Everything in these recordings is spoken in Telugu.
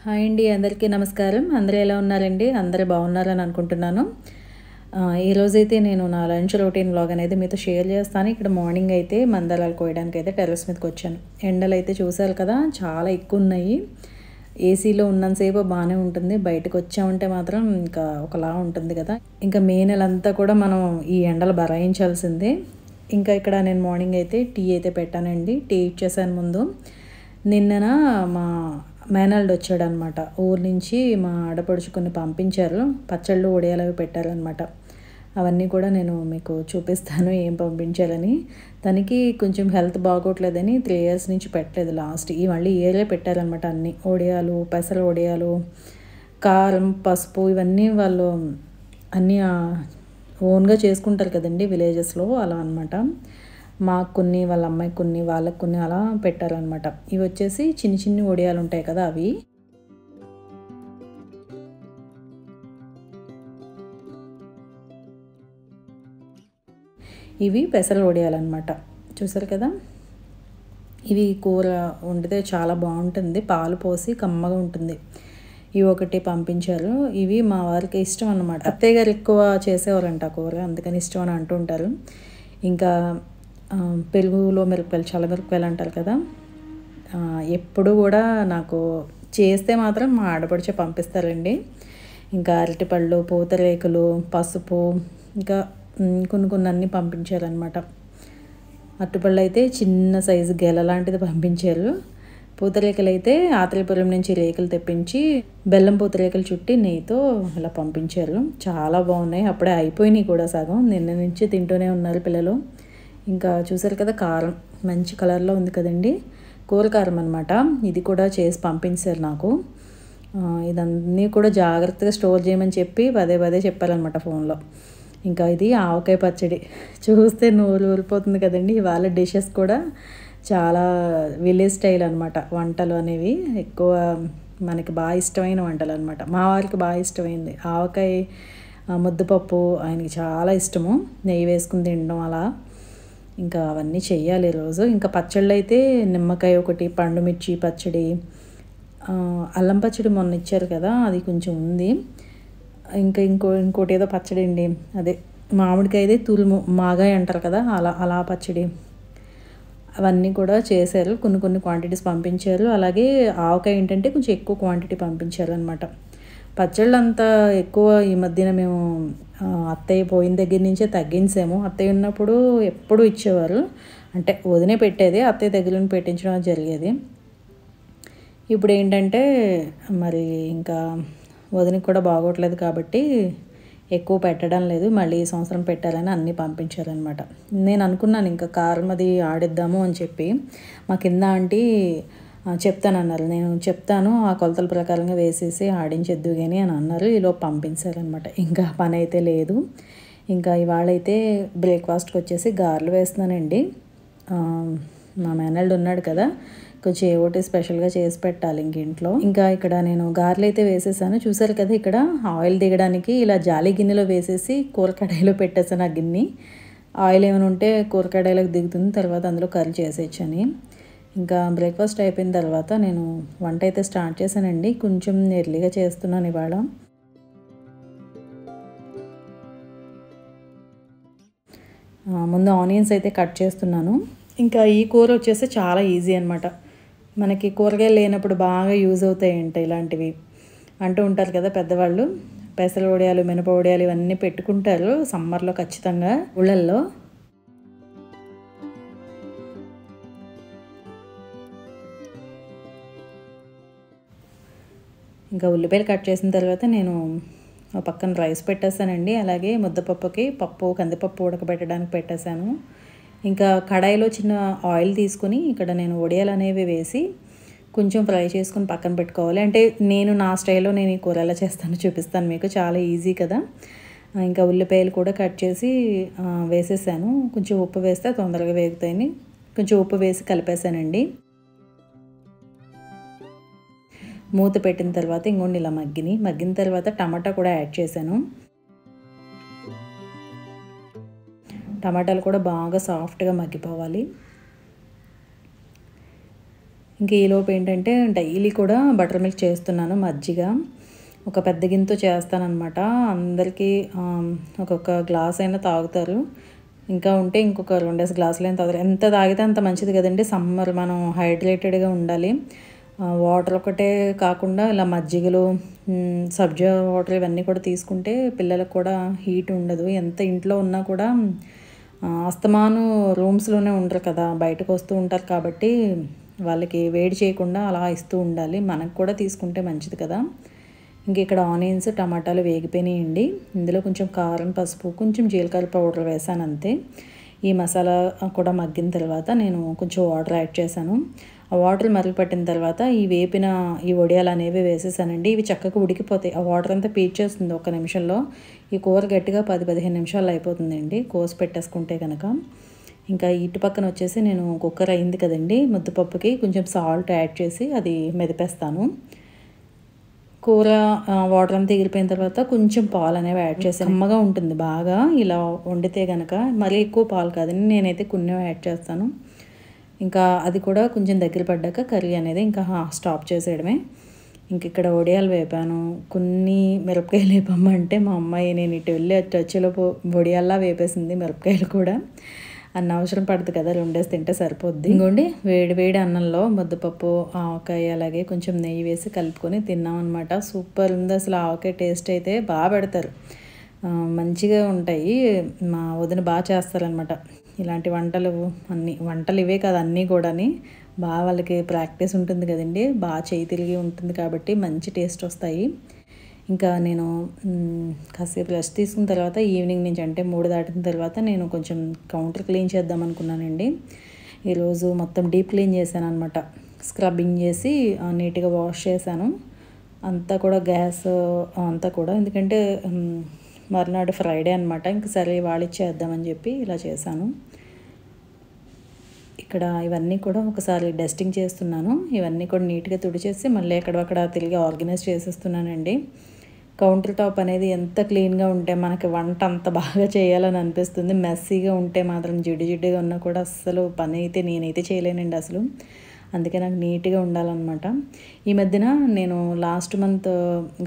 హాయ్ అండి, అందరికీ నమస్కారం. అందరూ ఎలా ఉన్నారండి? అందరూ బాగున్నారని అనుకుంటున్నాను. ఈరోజైతే నేను నా లంచ్ రొటీన్ వ్లాగ్ అనేది మీతో షేర్ చేస్తాను. ఇక్కడ మార్నింగ్ అయితే మందారాలు కోయడానికి అయితే టెర్రస్ మీదకి వచ్చాను. ఎండలు అయితే చూసారు కదా, చాలా ఎక్కువ ఉన్నాయి. ఏసీలో ఉన్నంతసేపు బాగానే ఉంటుంది, బయటకు వచ్చామంటే మాత్రం ఇంకా ఒకలా ఉంటుంది కదా. ఇంకా మే నెలంతా కూడా మనం ఈ ఎండలు భరాయించాల్సిందే. ఇంకా ఇక్కడ నేను మార్నింగ్ అయితే టీ అయితే పెట్టానండి. టీ ఇచ్చేసాను ముందు. నిన్నన మా మేనల్డ్ వచ్చాడనమాట. ఊరు నుంచి మా ఆడపడుచు కొన్ని పంపించారు. పచ్చళ్ళు వడియాలు అవి పెట్టారనమాట. అవన్నీ కూడా నేను మీకు చూపిస్తాను ఏం పంపించారని. తనకి కొంచెం హెల్త్ బాగోట్లేదని 3 years నుంచి పెట్టలేదు. లాస్ట్ ఈ మళ్ళీ ఇయరే పెట్టారనమాట. అన్నీ వడియాలు, పెసర వడియాలు, కారం, పసుపు ఇవన్నీ వాళ్ళు అన్నీ ఓన్గా చేసుకుంటారు కదండి విలేజెస్లో, అలా అనమాట. మాకు కొన్ని, వాళ్ళ అమ్మాయికి కొన్ని, వాళ్ళకి కొన్ని అలా పెట్టారనమాట. ఇవి వచ్చేసి చిన్ని చిన్ని వడియాలు ఉంటాయి కదా, అవి. ఇవి పెసర వడియాలన్నమాట. చూసారు కదా, ఇవి కూర వండితే చాలా బాగుంటుంది. పాలు పోసి కమ్మగా ఉంటుంది. ఇవి ఒకటి పంపించారు. ఇవి మా వారికి ఇష్టం అన్నమాట. అత్తయ్య గారు ఎక్కువ చేసేవారంట కూర, అందుకని ఇష్టం అని అంటుంటారు. ఇంకా పెరుగులో మిరపకాయలు, చల్ల మిరపకాయలు అంటారు కదా, ఎప్పుడు కూడా నాకు చేస్తే మాత్రం మా ఆడపడిచే పంపిస్తారండి. ఇంకా అరటిపళ్ళు, పూతరేకులు, పసుపు, ఇంకా కొన్ని అన్నీ పంపించారనమాట. అరటిపళ్ళు అయితే చిన్న సైజు గెల లాంటిది పంపించారు. పూతరేకలు అయితే ఆత్రేయపురం నుంచి రేకులు తెప్పించి బెల్లం పూతరేకలు చుట్టి నెయ్యితో ఇలా పంపించారు. చాలా బాగున్నాయి. అప్పుడే అయిపోయినాయి కూడా సగం. నిన్న నుంచి తింటూనే ఉన్నారు పిల్లలు. ఇంకా చూసారు కదా, కారం మంచి కలర్లో ఉంది కదండి, కూర కారం అనమాట. ఇది కూడా చేసి పంపించారు నాకు. ఇదన్నీ కూడా జాగ్రత్తగా స్టోర్ చేయమని చెప్పి పదే చెప్పారనమాట ఫోన్లో. ఇంకా ఇది ఆవకాయ పచ్చడి. చూస్తే నోరు ఊరిపోతుంది కదండి. ఇవాళ డిషెస్ కూడా చాలా విలేజ్ స్టైల్ అనమాట. వంటలు అనేవి ఎక్కువ మనకి బాగా ఇష్టమైన వంటలు అనమాట. మా వారికి బాగా ఇష్టమైంది ఆవకాయ ముద్దపప్పు. ఆయనకి చాలా ఇష్టము, నెయ్యి వేసుకుని తినడం అలా. ఇంకా అవన్నీ చెయ్యాలి ఈరోజు. ఇంకా పచ్చళ్ళు అయితే నిమ్మకాయ ఒకటి, పండు మిర్చి పచ్చడి, అల్లం పచ్చడి మొన్న ఇచ్చారు కదా, అది కొంచెం ఉంది. ఇంకా ఇంకోటి ఏదో పచ్చడి అండి, అదే మామిడికాయ అయితే తురుము, మాగాయ అంటారు కదా, అలా పచ్చడి. అవన్నీ కూడా చేశారు. కొన్ని క్వాంటిటీస్ పంపించారు. అలాగే ఆవకాయ ఏంటంటే కొంచెం ఎక్కువ క్వాంటిటీ పంపించారు అనమాట. పచ్చళ్ళు అంతా ఎక్కువ ఈ మధ్యన మేము అత్తయ్య పోయిన దగ్గర నుంచే తగ్గించాము. అత్తయ్య ఉన్నప్పుడు ఎప్పుడూ ఇచ్చేవారు, అంటే వదినే పెట్టేది, అత్తయ్య దగ్గర నుండి పెట్టించడం జరిగేది. ఇప్పుడు ఏంటంటే మరి ఇంకా వదినకి కూడా బాగోట్లేదు కాబట్టి ఎక్కువ పెట్టడం లేదు. మళ్ళీ ఈ సంవత్సరం పెట్టాలని అన్నీ పంపించారనమాట. నేను అనుకున్నాను ఇంకా కారం అది ఆడిద్దాము అని చెప్పి. మా కింద ఆంటీ చెప్తానన్నారు. నేను చెప్తాను, ఆ కొలతల ప్రకారంగా వేసేసి ఆడించొద్దు కానీ అని అన్నారు. ఈలోపు పంపించారనమాట. ఇంకా పని అయితే లేదు. ఇంకా ఇవాళైతే బ్రేక్ఫాస్ట్కి వచ్చేసి గారెలు వేస్తున్నానండి. మా మేనల్డ్ ఉన్నాడు కదా, కొంచెం ఏవోటి స్పెషల్గా చేసి పెట్టాలి ఇంక ఇంట్లో. ఇంకా ఇక్కడ నేను గారెలు అయితే వేసేసాను. చూసారు కదా, ఇక్కడ ఆయిల్ దిగడానికి ఇలా జాలి గిన్నెలో వేసేసి కూర కడాయిలో పెట్టేసాను. ఆ గిన్నె ఆయిల్ ఏమైనా ఉంటే కూర కడాయిలోకి దిగుతుంది, తర్వాత అందులో కర్రీ చేసేయచ్చని. ఇంకా బ్రేక్ఫాస్ట్ అయిపోయిన తర్వాత నేను వంట అయితే స్టార్ట్ చేశానండి. కొంచెం ఎర్లీగా చేస్తున్నాను ఇవాళ. ముందు ఆనియన్స్ అయితే కట్ చేస్తున్నాను. ఇంకా ఈ కూర వచ్చేసి చాలా ఈజీ అనమాట. మనకి కూరగాయలు లేనప్పుడు బాగా యూజ్ అవుతాయంట ఇలాంటివి అంటూ ఉంటారు కదా పెద్దవాళ్ళు. పెసర వడియాలు, మినప వడియాలు ఇవన్నీ పెట్టుకుంటారు సమ్మర్లో ఖచ్చితంగా ఊళ్ళల్లో. ఇంకా ఉల్లిపాయలు కట్ చేసిన తర్వాత నేను పక్కన రైస్ పెట్టేసానండి. అలాగే ముద్దపప్పుకి పప్పు, కందిపప్పు ఉడకబెట్టడానికి పెట్టేశాను. ఇంకా కడాయిలో చిన్న ఆయిల్ తీసుకుని ఇక్కడ నేను వడియాలు అనేవి వేసి కొంచెం ఫ్రై చేసుకుని పక్కన పెట్టుకోవాలి. అంటే నేను నా స్టైల్లో నేను ఈ కూర ఎలా చేస్తానో చూపిస్తాను మీకు, చాలా ఈజీ కదా. ఇంకా ఉల్లిపాయలు కూడా కట్ చేసి వేసేసాను. కొంచెం ఉప్పు వేస్తే తొందరగా వేగుతాయని కొంచెం ఉప్పు వేసి కలిపేసానండి. మూత పెట్టిన తర్వాత ఇంకొండి ఇలా మగ్గిన తర్వాత టమాటా కూడా యాడ్ చేశాను. టమాటాలు కూడా బాగా సాఫ్ట్గా మగ్గిపోవాలి. ఇంకా ఈలోపు ఏంటంటే డైలీ కూడా బటర్ మిల్క్ చేస్తున్నాను. మజ్జిగ ఒక పెద్ద గిన్నెతో చేస్తానన్నమాట. అందరికీ ఒక్కొక్క గ్లాస్ అయినా తాగుతారు. ఇంకా ఉంటే ఇంకొక 2 గ్లాసులైనా తాగుతారు. ఎంత తాగితే అంత మంచిది కదండి. సమ్మర్ మనం హైడ్రేటెడ్గా ఉండాలి. వాటర్ ఒకటే కాకుండా ఇలా మజ్జిగలు, సబ్జా వాటర్ ఇవన్నీ కూడా తీసుకుంటే పిల్లలకు కూడా హీట్ ఉండదు. ఎంత ఇంట్లో ఉన్నా కూడా అస్తమాను రూమ్స్లోనే ఉండరు కదా, బయటకు వస్తూ ఉంటారు కాబట్టి వాళ్ళకి వేడి చేయకుండా అలా ఇస్తూ ఉండాలి. మనకు కూడా తీసుకుంటే మంచిది కదా. ఇంక ఇక్కడ ఆనియన్స్, టమాటాలు వేగిపోయినాయండి. ఇందులో కొంచెం కారం, పసుపు, కొంచెం జీలకర్ర పౌడర్ వేసాను అంతే. ఈ మసాలా కూడా మగ్గిన తర్వాత నేను కొంచెం వాటర్ యాడ్ చేశాను. ఆ వాటర్ మరుగు పట్టిన తర్వాత ఈ వేపిన ఈ వడియాలు అనేవి వేసేసానండి. ఇవి చక్కగా ఉడికిపోతాయి. ఆ వాటర్ అంతా పీల్చేస్తుంది 1 నిమిషంలో. ఈ కూర గట్టిగా 10-15 నిమిషాలు అయిపోతుందండి కోసి పెట్టేసుకుంటే కనుక. ఇంకా ఇటు పక్కన వచ్చేసి నేను కుక్కర్ అయింది కదండి, ముద్దపప్పుకి కొంచెం సాల్ట్ యాడ్ చేసి అది మెదిపేస్తాను. కూర వాటర్ అంతా ఎగిరిపోయిన తర్వాత కొంచెం పాలు అనేవి యాడ్ చేసాను. కమ్మగా ఉంటుంది బాగా ఇలా వండితే కనుక. మరీ ఎక్కువ పాలు కాదండి, నేనైతే కొన్ని యాడ్ చేస్తాను. ఇంకా అది కూడా కొంచెం దగ్గర పడ్డాక కర్రీ అనేది ఇంకా స్టాప్ చేసేయడమే. ఇంక ఇక్కడ వడియాలు వేపాను. కొన్ని మిరపకాయలు వేపమ్మంటే మా అమ్మాయి నేను ఇటు వెళ్ళి వచ్చేలోపు వడియాల్లా వేపేసింది మిరపకాయలు కూడా. అన్న అవసరం పడుతుంది కదా, 2 తింటే సరిపోద్ది. ఇంకోండి వేడి వేడి అన్నంలో ముద్దపప్పు, ఆవకాయ అలాగే కొంచెం నెయ్యి వేసి కలుపుకొని తిన్నామన్నమాట. సూపర్ ఉంది అసలు. ఆవకాయ టేస్ట్ అయితే బాగా పెడతారు, మంచిగా ఉంటాయి. మా వదిన బాగా చేస్తారనమాట ఇలాంటి వంటలు. వంటలు ఇవే కాదు అన్నీ కూడాని బాగా వాళ్ళకి ప్రాక్టీస్ ఉంటుంది కదండి, బాగా చేయి తిరిగి ఉంటుంది కాబట్టి మంచి టేస్ట్ వస్తాయి. ఇంకా నేను కాసేపు రెస్ట్ తీసుకున్న తర్వాత ఈవినింగ్ నుంచి అంటే 3 దాటిన తర్వాత నేను కొంచెం కౌంటర్ క్లీన్ చేద్దాం అనుకున్నానండి. ఈరోజు మొత్తం డీప్ క్లీన్ చేశాను అనమాట. స్క్రబ్బింగ్ చేసి నీట్గా వాష్ చేశాను అంతా కూడా, గ్యాస్ అంతా కూడా. ఎందుకంటే మర్నాడు ఫ్రైడే అనమాట. ఇంక సరే వాడిచ్చేద్దామని చెప్పి ఇలా చేశాను. ఇక్కడ ఇవన్నీ కూడా ఒకసారి డస్టింగ్ చేస్తున్నాను. ఇవన్నీ కూడా నీట్గా తుడిచేసి మళ్ళీ ఎక్కడక్కడ తిరిగి ఆర్గనైజ్ చేసేస్తున్నానండి. కౌంటర్ టాప్ అనేది ఎంత క్లీన్గా ఉంటే మనకి వంట అంత బాగా చేయాలని అనిపిస్తుంది. మెస్సీగా ఉంటే మాత్రం జిడ్డుగా ఉన్నా కూడా అస్సలు పని అయితే నేనైతే చేయలేనండి అసలు. అందుకే నాకు నీట్గా ఉండాలన్నమాట. ఈ మధ్యన నేను లాస్ట్ మంత్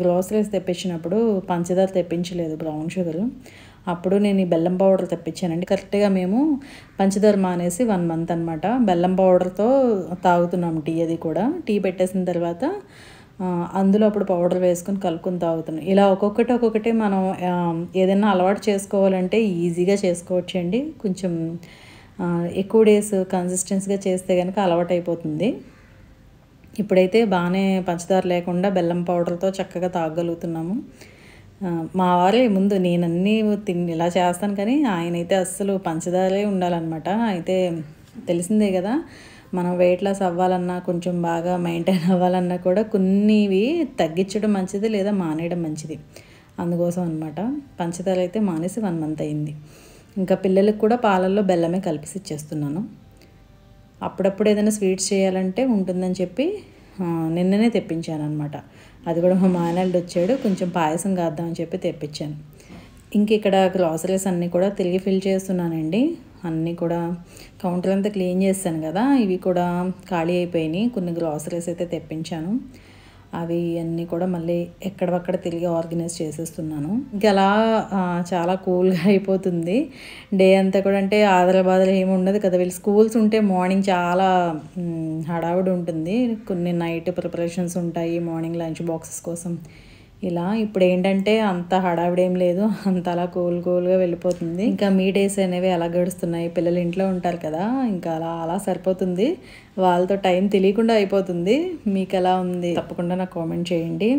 గ్రోసరీస్ తెప్పించినప్పుడు పంచదార తెప్పించలేదు, బ్రౌన్ షుగర్. అప్పుడు నేను ఈ బెల్లం పౌడర్ తెప్పించానండి. కరెక్ట్గా మేము పంచదార మానేసి 1 మంత్ అనమాట బెల్లం పౌడర్తో తాగుతున్నాం టీ. అది కూడా టీ పెట్టేసిన తర్వాత అందులో అప్పుడు పౌడర్ వేసుకొని కలుపుకొని తాగుతున్నాం. ఇలా ఒక్కొక్కటి మనం ఏదైనా అలవాటు చేసుకోవాలంటే ఈజీగా చేసుకోవచ్చండి. కొంచెం ఎక్కువ డేస్ కన్సిస్టెన్సీగా చేస్తే కనుక అలవాటు అయిపోతుంది. ఇప్పుడైతే బాగానే పంచదార లేకుండా బెల్లం పౌడర్తో చక్కగా తాగగలుగుతున్నాము. మా వారే ముందు నేనన్నీ ఇలా చేస్తాను కానీ ఆయనైతే అస్సలు పంచదారే ఉండాలన్నమాట. అయితే తెలిసిందే కదా, మనం వెయిట్ లాస్ అవ్వాలన్నా కొంచెం బాగా మెయింటైన్ అవ్వాలన్నా కూడా కొన్నివి తగ్గించడం మంచిది లేదా మానేయడం మంచిది. అందుకోసం అనమాట పంచదార అయితే మానేసి 1 మంత్ అయింది. ఇంకా పిల్లలకు కూడా పాలల్లో బెల్లమే కలిపి ఇచ్చేస్తున్నాను. అప్పుడప్పుడు ఏదైనా స్వీట్స్ చేయాలంటే ఉంటుందని చెప్పి నిన్ననే తెప్పించాను అనమాట. అది కూడా మా మాయనల్డ్ వచ్చాడు, కొంచెం పాయసం కాద్దామని చెప్పి తెప్పించాను. ఇంక ఇక్కడ గ్రాసరీస్ అన్నీ కూడా తిరిగి ఫిల్ చేస్తున్నానండి. అన్నీ కూడా కౌంటర్ అంతా క్లీన్ చేస్తాను కదా, ఇవి కూడా ఖాళీ అయిపోయినాయి. కొన్ని గ్రాసరీస్ అయితే తెప్పించాను. అవి అన్నీ కూడా మళ్ళీ ఎక్కడక్కడ తిరిగి ఆర్గనైజ్ చేసేస్తున్నాను. ఇంకా అలా చాలా కూల్గా అయిపోతుంది డే అంతా కూడా. అంటే ఆదరబాదర ఏమి ఉండదు కదా, వీళ్ళు స్కూల్స్ ఉంటే మార్నింగ్ చాలా హడావుడి ఉంటుంది. కొన్ని నైట్ ప్రిపరేషన్స్ ఉంటాయి, మార్నింగ్ లంచ్ బాక్సెస్ కోసం. ఇలా ఇప్పుడు ఏంటంటే అంత హడావిడి ఏం లేదు, అంత అలా కూల్గా వెళ్ళిపోతుంది. ఇంకా మీ డేస్ అనేవి ఎలా గడుస్తున్నాయి? పిల్లలు ఇంట్లో ఉంటారు కదా, ఇంకా అలా సరిపోతుంది. వాళ్ళతో టైం తెలియకుండా అయిపోతుంది. మీకు ఎలా ఉంది తప్పకుండా నాకు కామెంట్ చేయండి.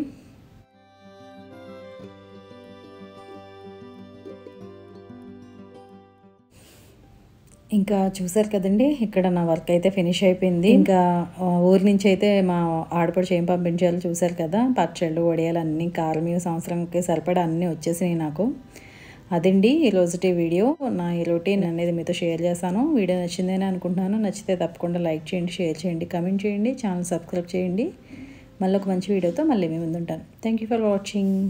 ఇంకా చూసారు కదండి, ఇక్కడ నా వర్క్ అయితే ఫినిష్ అయిపోయింది. ఇంకా ఊరి నుంచి అయితే మా ఆడపడుచు ఏం పంపించాలో చూసారు కదా, పచ్చళ్ళు, వడియాలు అన్నీ కారం సంవత్సరంకి సరిపడా అన్నీ వచ్చేసినాయి నాకు. అదండి ఈరోజుటి వీడియో. నా ఈ రొటీన్ అనేది మీతో షేర్ చేశాను. వీడియో నచ్చిందని అనుకుంటున్నాను. నచ్చితే తప్పకుండా లైక్ చేయండి, షేర్ చేయండి, కమెంట్ చేయండి, ఛానల్ సబ్స్క్రైబ్ చేయండి. మళ్ళీ ఒక మంచి వీడియోతో మళ్ళీ మీ ముందు ఉంటాను. Thank you for watching.